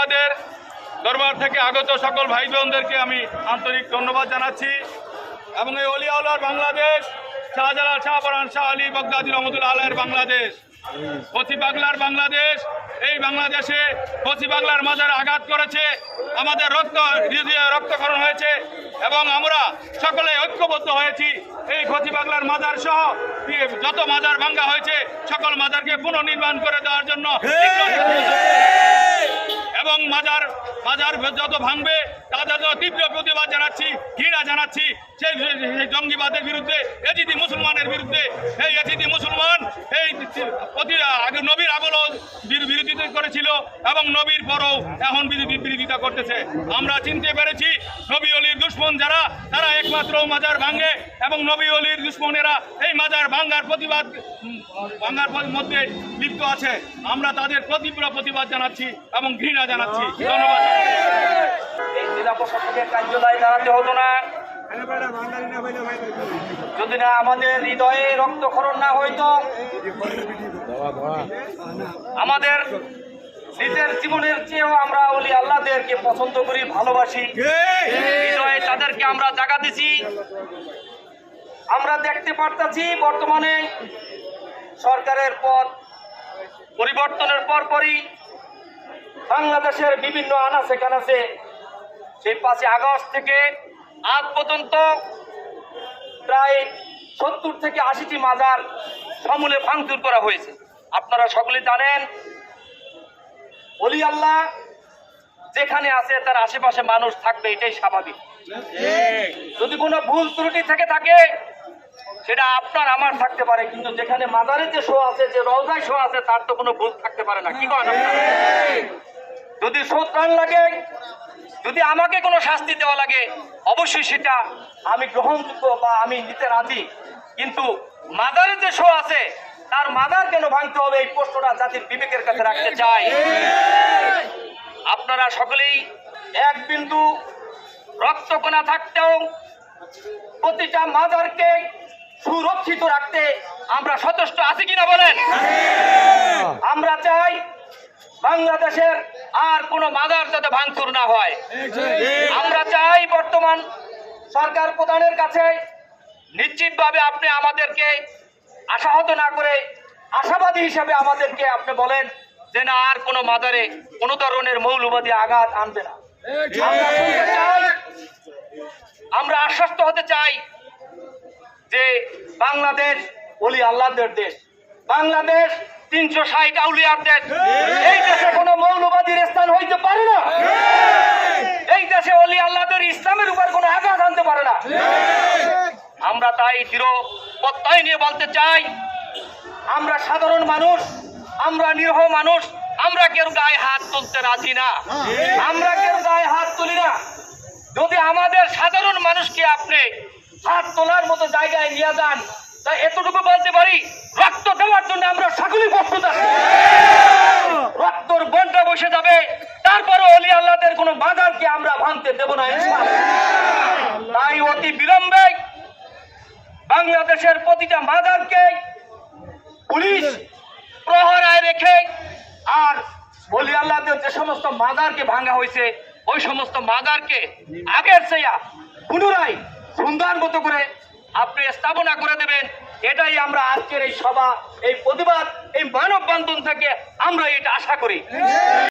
বাংলাদের দরবার থেকে আগত সকল ভাই বোনদেরকে আমি আন্তরিক ধন্যবাদ জানাচ্ছি এবং এই অলিয়াউলার বাংলাদেশ শাহজালাল শাহপরান শাহ আলী বাগদাদী রহমতুল্লাহ আলাইহির বাংলাদেশ পথি পাগলার বাংলাদেশ। এই বাংলাদেশে পথি পাগলার মাজারে আঘাত করেছে, আমাদের রক্তক্ষরণ হয়েছে এবং আমরা সকলে ঐক্যবদ্ধ হয়েছি এই পথি পাগলার মাজার সহ যত মাজার ভাঙ্গা হয়েছে সকল মাজারকে পুনর্নির্মাণ করে দেওয়ার জন্য এবং মাজার যত ভাঙবে তাদের তীব্র প্রতিবাদ জানাচ্ছি, ঘৃণা জানাচ্ছি সেই জঙ্গিবাদের বিরুদ্ধে, এজিদি মুসলমানের বিরুদ্ধে। এই এজিদি মুসলমান এই আগে নবীর আমলও বিরোধিতা করেছিল এবং নবীর পরও এখন বিরোধিতা করতেছে। আমরা চিনতে পেরেছি নবী অলির দুশ্মন যারা, তারা একমাত্র মাজার ভাঙে এবং নবী অলির দুশ্মনেরা এই মাজার ভাঙার মধ্যে লিপ্ত আছে। আমরা তাদের তীব্র প্রতিবাদ জানাচ্ছি এবং ঘৃণা জানাচ্ছি। ধন্যবাদ। এই জেলা প্রশাসকের কার্যালয়ে দাঁড়াতে হতো না যদি না আমাদের হৃদয়ে রক্তক্ষরণ না হইতো। আমাদের নিজের জীবনের চেয়েও আমরা ওলি আল্লাহদেরকে পছন্দ করি, ভালোবাসি, হৃদয়ে তাদেরকে আমরা জায়গা দিছি। আমরা দেখতে পারতেছি বর্তমানে সরকারের পথ পরিবর্তনের পরপরই বাংলাদেশের বিভিন্ন আনাচে কানাচে সেই 5 আগস্ট থেকে আজ পর্যন্ত প্রায় 70 থেকে 80টি মাজার সমূলে ভাঙচুর করা হয়েছে। আপনারা সকলে জানেন ওলি আল্লাহ যেখানে আছে তার আশেপাশে মানুষ থাকবে, এটাই স্বাভাবিক। যদি কোনো ভুল ত্রুটি থেকে থাকে সেটা আপনার আমার থাকতে পারে, কিন্তু যেখানে মাজারে যে শো আছে, যে রওজায় শো আছে, তার তো কোনো ভুল থাকতে পারে না। কি করেন আপনারা? যদি শোধরান লাগে, যদি আমাকে কোনো শাস্তি দেওয়া লাগে, অবশ্যই সেটা আমি গ্রহণযোগ্য বা আমি নিতে রাজি, কিন্তু মাজারে যে শো আছে তার মাজার কেন ভাঙতে হবে, এই প্রশ্নটা জাতির বিবেকের কাছে রাখতে চাই। আপনারা সকলেই এক বিন্দু রক্তকণা থাকতেও প্রতিটা মাজারকে সুরক্ষিত রাখতে আমরা সচেষ্ট আছি কিনা বলেন? আমরা চাই বাংলাদেশের আর কোনো মাজার যাতে ভাঙচুর না হয়। আমরা চাই বর্তমান সরকার প্রধানের কাছে নিশ্চিতভাবে আপনি আমাদেরকে আশাহত না করে আশাবাদী হিসাবে আমাদেরকে আপনি বলেন যে না, আর কোনো মাজারে কোনো ধরনের মৌলবাদী আঘাত আনবে না। আমরা আশ্বস্ত হতে চাই যে বাংলাদেশ ওলি আল্লাহদের দেশ, বাংলাদেশ 360 আউলিয়ার দেশ। এই দেশে কোনো মৌলবাদীর স্থান হইতে পারে না। এই দেশে ওলি আল্লাহদের ইসলামের উপর কোনো আঘাত আনতে পারে না। আমরা তাই দৃঢ় প্রত্যয় নিয়ে বলতে চাই, আমরা সাধারণ মানুষ, আমরা নিরীহ মানুষ, আমরা কেউ গায়ে হাত তুলতে রাজি না, আমরা কেউ গায়ে হাত তুলি না। যদি আমাদের সাধারণ মানুষকে আপনি হাত তোলার মতো জায়গায় নিয়ে যান, তাই এতটুকু বলতে পারি, রক্ত দেওয়ার জন্য আমরা সকলেই প্রস্তুত আছি। রক্তর বন্যা বসে যাবে, তারপরে ওলি আল্লাহদের কোনো মাজারকে আমরা ভাঙতে দেব না ইনশাআল্লাহ। তাই অতি বিলম্বে বাংলাদেশের প্রতিটা মাজারকে পুলিশ প্রহরায় রেখে, আর ওলি আল্লাহদের যে সমস্ত মাজারকে ভাঙা হয়েছে ওই সমস্ত মাজারকে আগের চেয়ে পুনরায় সুন্দর মতো করে আপনি স্থাপনা করে দেবেন। এটাই আমরা আজকের এই সভা, এই প্রতিবাদ, এই মানববন্ধন থেকে আমরা এটা আশা করি।